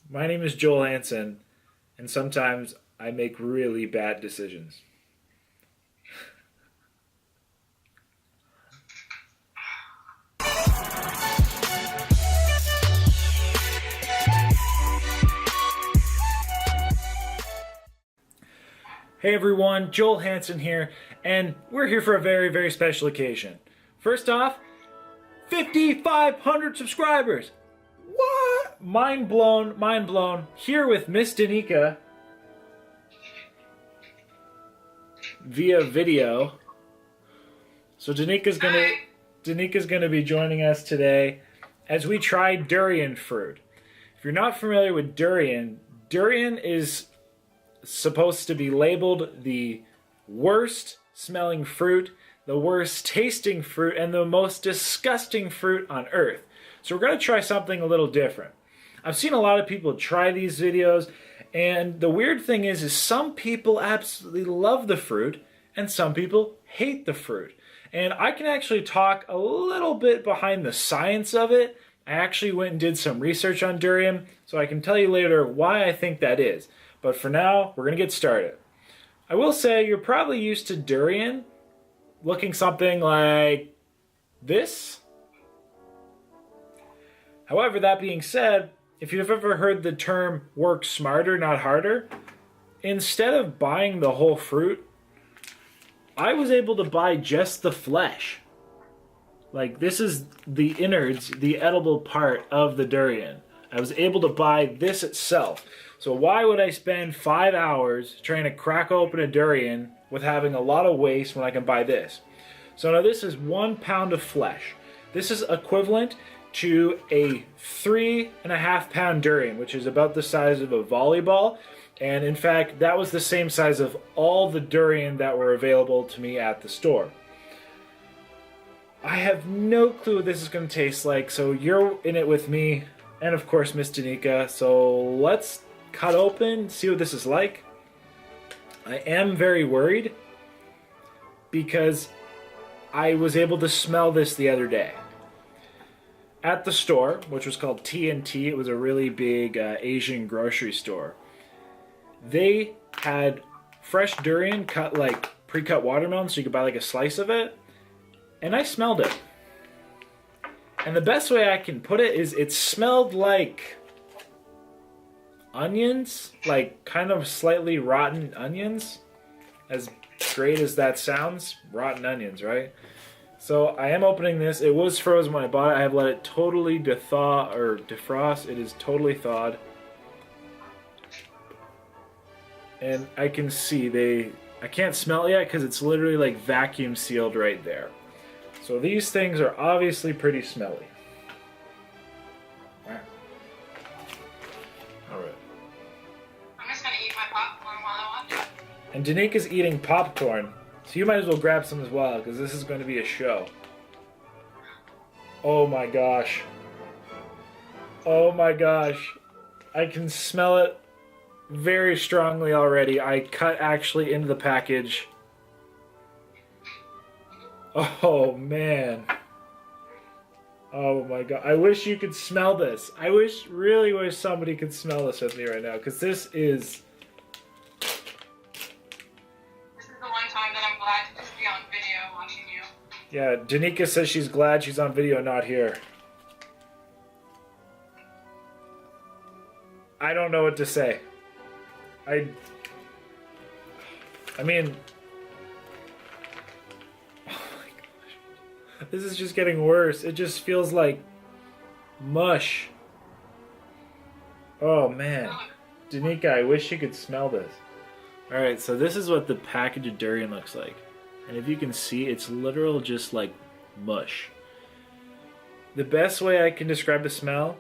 My name is Joel Hansen, and sometimes I make really bad decisions. Hey everyone, Joel Hansen here, and we're here for a very, very special occasion. First off, 5,500 subscribers! What? Mind blown, mind blown. Here with Miss Danica via video. So Danica's gonna be joining us today as we try durian fruit. If you're not familiar with durian, durian is supposed to be labeled the worst smelling fruit, the worst tasting fruit, and the most disgusting fruit on earth. So we're going to try something a little different. I've seen a lot of people try these videos, and the weird thing is some people absolutely love the fruit, and some people hate the fruit. And I can actually talk a little bit behind the science of it. I actually went and did some research on durian, so I can tell you later why I think that is. But for now, we're going to get started. I will say you're probably used to durian looking something like this. However, that being said, if you've ever heard the term work smarter, not harder, instead of buying the whole fruit, I was able to buy just the flesh. Like, this is the innards, the edible part of the durian. I was able to buy this itself. So why would I spend 5 hours trying to crack open a durian with having a lot of waste when I can buy this? So now this is 1 pound of flesh. This is equivalent to a 3.5 pound durian, which is about the size of a volleyball. And in fact, that was the same size of all the durian that were available to me at the store. I have no clue what this is going to taste like, so you're in it with me, and of course Miss Danica. So let's cut open, see what this is like. I am very worried because I was able to smell this the other day at the store, which was called T&T. It was a really big Asian grocery store. They had fresh durian cut like pre-cut watermelon, so you could buy like a slice of it, and I smelled it. And the best way I can put it is it smelled like onions, like kind of slightly rotten onions. As great as that sounds, rotten onions, right? So I am opening this. It was frozen when I bought it. I have let it totally thaw or defrost. It is totally thawed. And I can see I can't smell it yet because it's literally like vacuum sealed right there. So these things are obviously pretty smelly. And Danica's eating popcorn, so you might as well grab some as well, because this is going to be a show. Oh my gosh. Oh my gosh. I can smell it very strongly already. I cut actually into the package. Oh man. Oh my god. I wish you could smell this. I really wish somebody could smell this with me right now, because this is... Yeah, Danica says she's glad she's on video, not here. I don't know what to say. I mean... Oh my gosh. This is just getting worse. It just feels like mush. Oh man. Danica, I wish you could smell this. Alright, so this is what the package of durian looks like. And if you can see, it's literal just like mush. The best way I can describe the smell,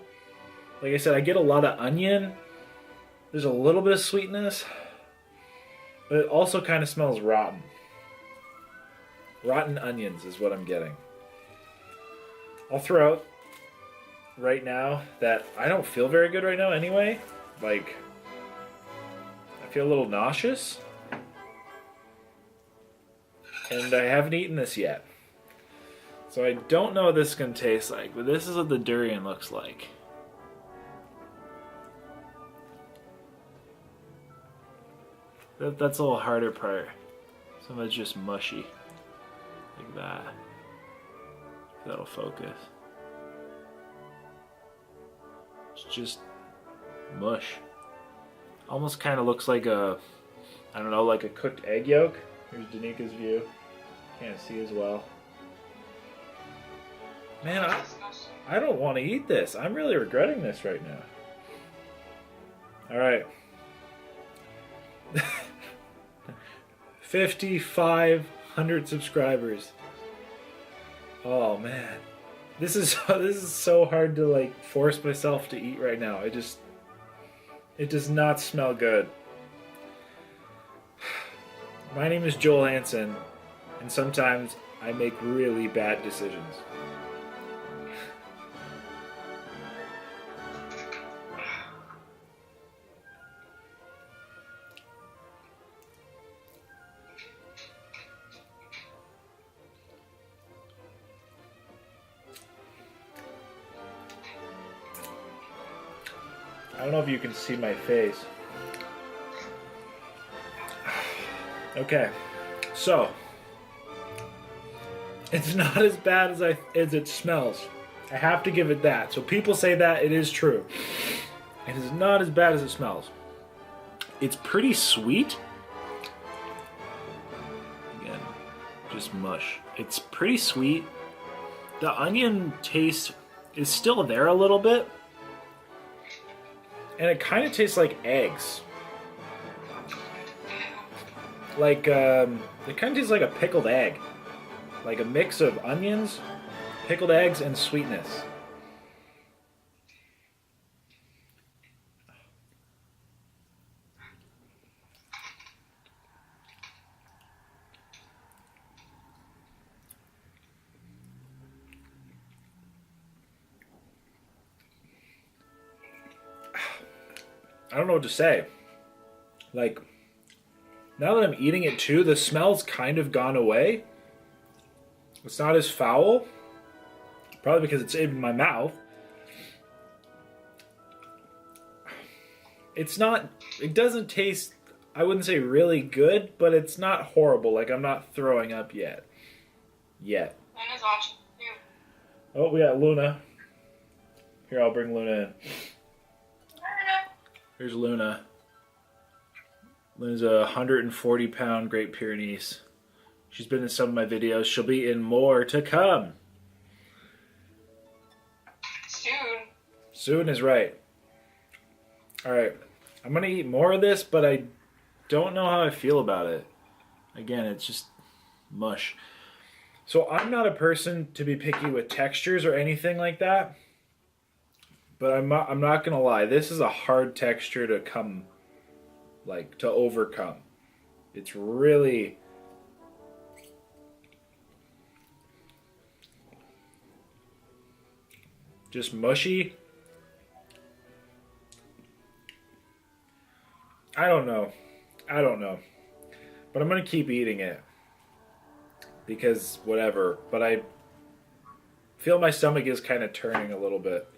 like I said, I get a lot of onion. There's a little bit of sweetness, but it also kind of smells rotten. Rotten onions is what I'm getting. I'll throw out right now that I don't feel very good right now anyway. Like, I feel a little nauseous. And I haven't eaten this yet. So I don't know what this is going to taste like, but this is what the durian looks like. That's a little harder part. Some of it's just mushy. Like that. That'll focus. It's just mush. Almost kind of looks like a, I don't know, like a cooked egg yolk. Here's Danika's view. Can't see as well. Man, I don't want to eat this. I'm really regretting this right now. Alright. 5,500 subscribers. Oh man. This is so hard to like force myself to eat right now. It does not smell good. My name is Joel Hansen, and sometimes I make really bad decisions. I don't know if you can see my face. Okay, so it's not as bad as it smells. I have to give it that. So people say that, it is true. It is not as bad as it smells. It's pretty sweet. Again, just mush. It's pretty sweet. The onion taste is still there a little bit. And it kind of tastes like eggs. Like, it kind of tastes like a pickled egg. Like a mix of onions, pickled eggs, and sweetness. I don't know what to say. Like, now that I'm eating it too, the smell's kind of gone away. It's not as foul. Probably because it's in my mouth. It doesn't taste, I wouldn't say really good, but it's not horrible. Like, I'm not throwing up yet. Luna's watching too. Oh, we got Luna. Here, I'll bring Luna in. Here's Luna. Luna's a 140-pound Great Pyrenees. She's been in some of my videos. She'll be in more to come. Soon. Soon is right. Alright. I'm going to eat more of this, but I don't know how I feel about it. Again, it's just mush. So I'm not a person to be picky with textures or anything like that. But I'm not gonna lie, this is a hard texture to to overcome. It's really just mushy. I don't know. But I'm gonna keep eating it. Because whatever. But I feel my stomach is kind of turning a little bit.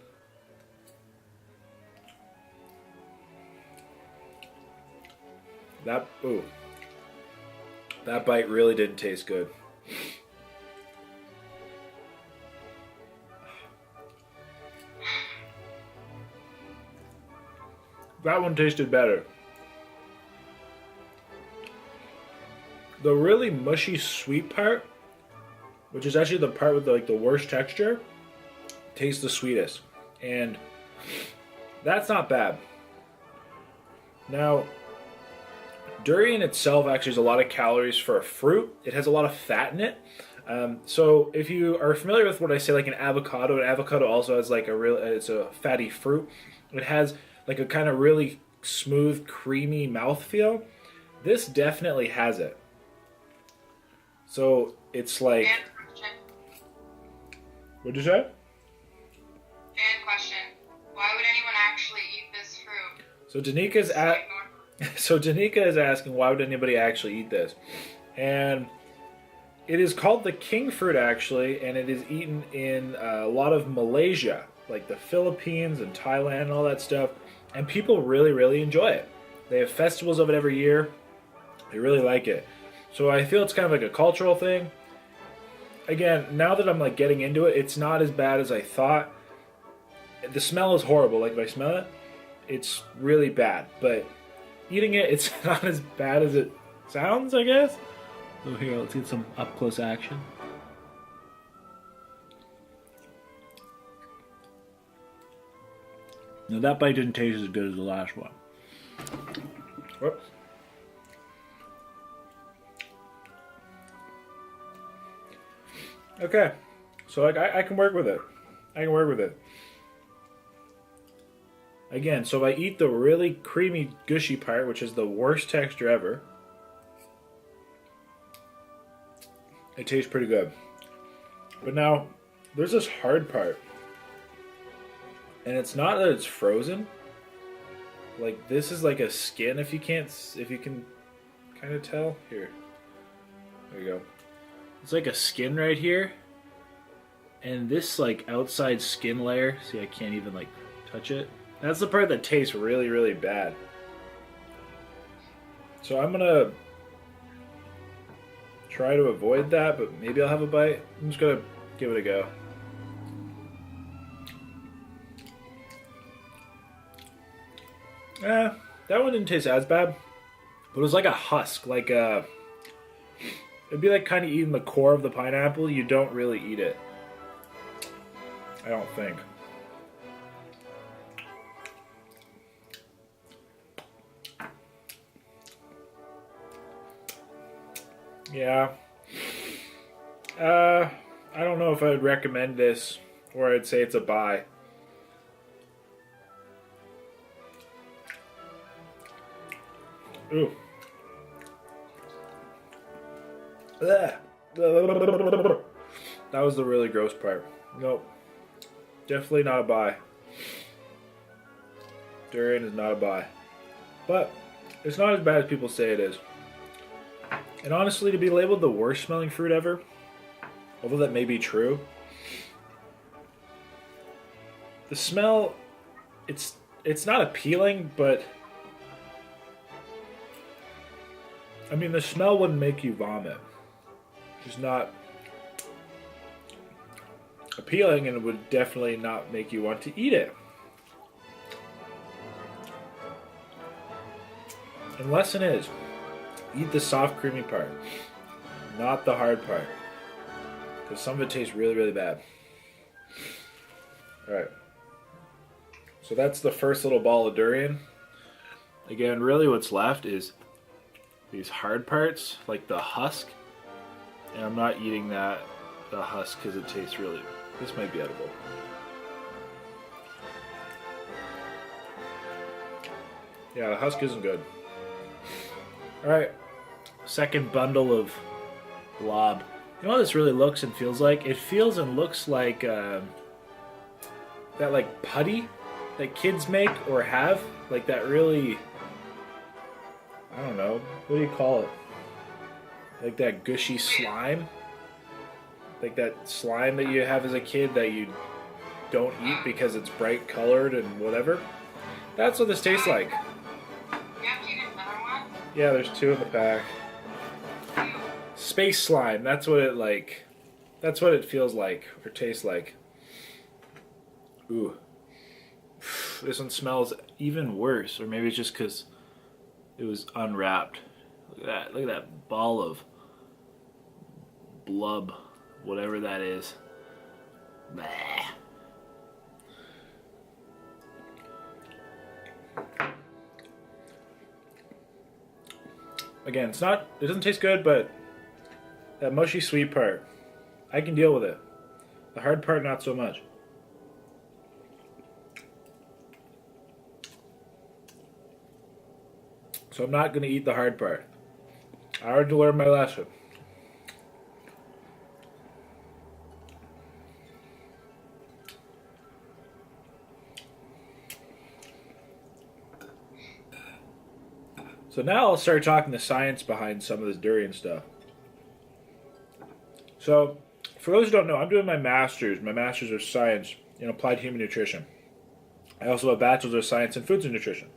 That bite really didn't taste good. That one tasted better. The really mushy sweet part, which is actually the part with the worst texture, tastes the sweetest. And that's not bad. Now, durian itself actually has a lot of calories for a fruit. It has a lot of fat in it. So if you are familiar with what I say, like an avocado also has it's a fatty fruit. It has like a kind of really smooth, creamy mouthfeel. This definitely has it. So it's like... What'd you say? And question. Why would anyone actually eat this fruit? So Danica is asking, why would anybody actually eat this? And it is called the king fruit, actually, and it is eaten in a lot of Malaysia, like the Philippines and Thailand and all that stuff. And people really, really enjoy it. They have festivals of it every year. They really like it. So I feel it's kind of like a cultural thing. Again, now that I'm like getting into it, it's not as bad as I thought. The smell is horrible. Like if I smell it, it's really bad. But eating it, it's not as bad as it sounds, I guess. So here, let's get some up close action. Now that bite didn't taste as good as the last one. Whoops. Okay, so like I can work with it. I can work with it. Again, so if I eat the really creamy, gushy part, which is the worst texture ever, it tastes pretty good. But now, there's this hard part. And it's not that it's frozen. Like, this is like a skin, if you can kind of tell. Here. There you go. It's like a skin right here. And this, like, outside skin layer, see, I can't even, like, touch it. That's the part that tastes really, really bad. So I'm gonna try to avoid that, but maybe I'll have a bite. I'm just gonna give it a go. That one didn't taste as bad, but it was like a husk, like a... It'd be like kind of eating the core of the pineapple. You don't really eat it. I don't think. Yeah. I don't know if I would recommend this, or I'd say it's a buy. Ooh. Ugh. That was the really gross part. Nope. Definitely not a buy. Durian is not a buy. But it's not as bad as people say it is. And honestly, to be labeled the worst smelling fruit ever, although that may be true, the smell, it's not appealing, but I mean, the smell wouldn't make you vomit. It's just not appealing, and it would definitely not make you want to eat it. And lesson is, eat the soft, creamy part, not the hard part, because some of it tastes really, really bad. Alright. So that's the first little ball of durian. Again, really what's left is these hard parts, like the husk. And I'm not eating the husk because it tastes really... This might be edible. Yeah, the husk isn't good. Alright, second bundle of blob. You know what this really looks and feels like? It feels and looks like that like putty that kids make or have. Like that really... I don't know. What do you call it? Like that gushy slime? Like that slime that you have as a kid that you don't eat because it's bright colored and whatever? That's what this tastes like. Yeah, there's two in the pack. Space slime. That's what it like. That's what it feels like or tastes like. Ooh. This one smells even worse, or maybe it's just because it was unwrapped. Look at that. Look at that ball of blub, whatever that is. Bah. Again, it doesn't taste good, but that mushy sweet part, I can deal with it. The hard part, not so much. So I'm not going to eat the hard part. I already learned my lesson. So now I'll start talking the science behind some of this durian stuff. So, for those who don't know, I'm doing my master's. My master's of science in applied human nutrition. I also have a bachelor's of science in foods and nutrition.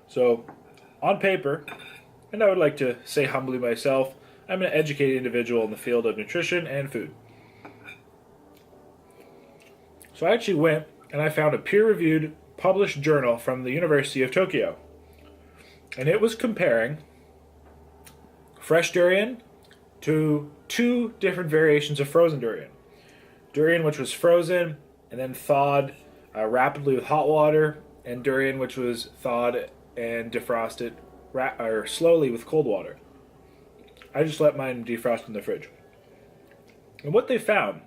So, on paper, and I would like to say humbly myself, I'm an educated individual in the field of nutrition and food. So I actually went and I found a peer-reviewed published journal from the University of Tokyo. And it was comparing fresh durian to two different variations of frozen durian. Durian which was frozen and then thawed rapidly with hot water, and durian which was thawed and defrosted slowly with cold water. I just let mine defrost in the fridge. And what they found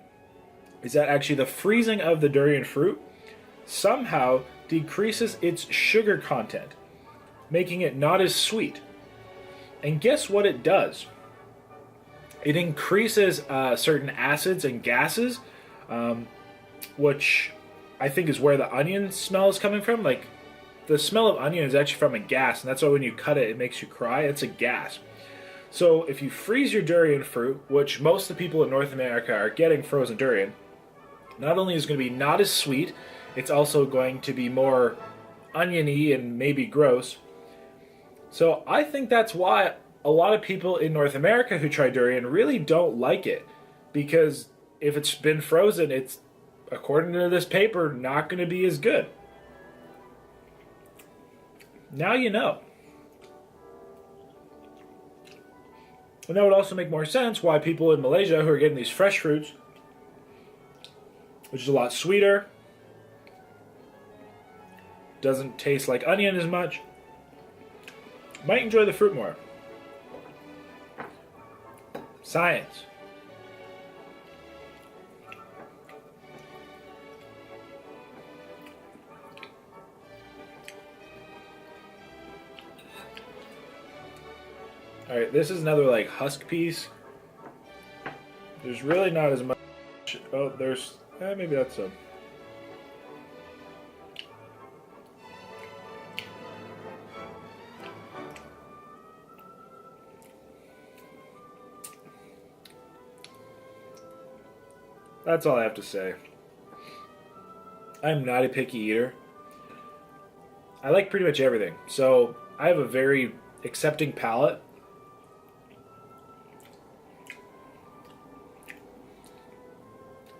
is that actually the freezing of the durian fruit somehow decreases its sugar content, making it not as sweet. And guess what it does? It increases certain acids and gases, which I think is where the onion smell is coming from. Like, the smell of onion is actually from a gas, and that's why when you cut it, it makes you cry. It's a gas. So if you freeze your durian fruit, which most of the people in North America are getting frozen durian, not only is it going to be not as sweet, it's also going to be more oniony and maybe gross. So I think that's why a lot of people in North America who try durian really don't like it. Because if it's been frozen, it's, according to this paper, not going to be as good. Now you know. And that would also make more sense why people in Malaysia who are getting these fresh fruits, which is a lot sweeter, doesn't taste like onion as much, might enjoy the fruit more. Science. Alright, this is another like husk piece. There's really not as much. Oh, there's. Maybe that's some. That's all I have to say. I'm not a picky eater. I like pretty much everything. So I have a very accepting palate.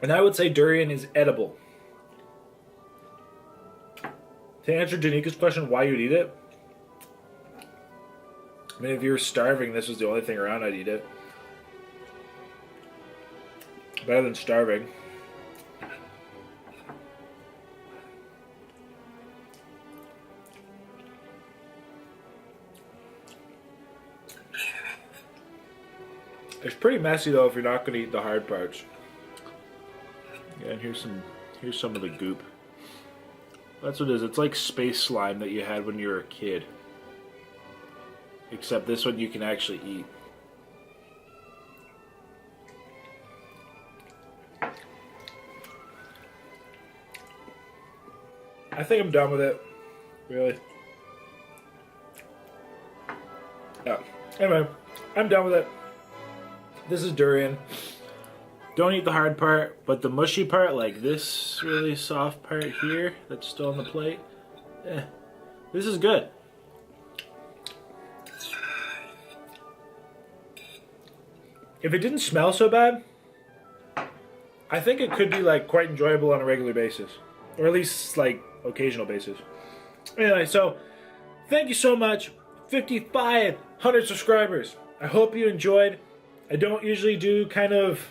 And I would say durian is edible. To answer Janika's question, why you'd eat it? I mean, if you were starving, this was the only thing around, I'd eat it. Better than starving. It's pretty messy though if you're not going to eat the hard parts. Yeah, and here's some of the goop. That's what it is. It's like space slime that you had when you were a kid. Except this one you can actually eat. I think I'm done with it. Really. Yeah. Anyway, I'm done with it. This is durian. Don't eat the hard part, but the mushy part, like this really soft part here that's still on the plate, this is good. If it didn't smell so bad, I think it could be like quite enjoyable on a regular basis, or at least like occasional basis. Anyway, so thank you so much. 5,500 subscribers. I hope you enjoyed. I don't usually do kind of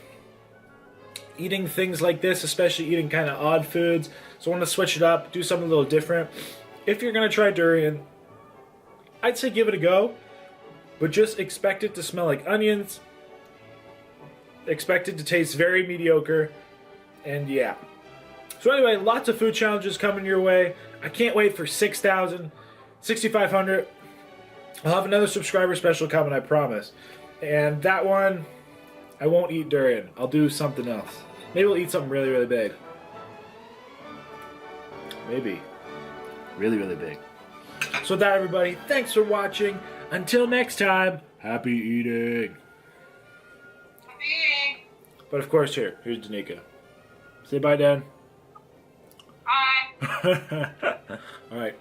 eating things like this, especially eating kind of odd foods. So I want to switch it up, do something a little different. If you're going to try durian, I'd say give it a go, but just expect it to smell like onions. Expect it to taste very mediocre, and yeah. So anyway, lots of food challenges coming your way. I can't wait for 6,000, 6,500. I'll have another subscriber special coming, I promise. And that one, I won't eat durian. I'll do something else. Maybe we'll eat something really, really big. Maybe. Really, really big. So with that, everybody, thanks for watching. Until next time, happy eating. Happy eating. But of course, here's Danica. Say bye, Dan. Bye. All right.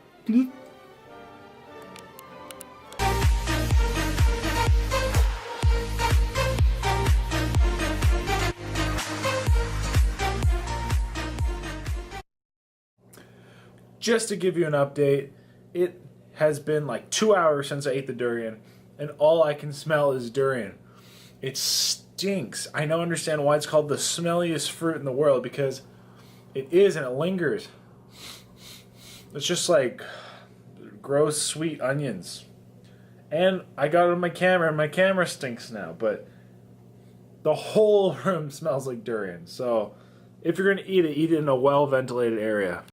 just to give you an update, it has been like 2 hours since I ate the durian, and all I can smell is durian. It stinks. I now understand why it's called the smelliest fruit in the world, because it is, and it lingers. It's just like gross sweet onions. And I got it on my camera, and my camera stinks now, but the whole room smells like durian. So if you're going to eat it in a well-ventilated area.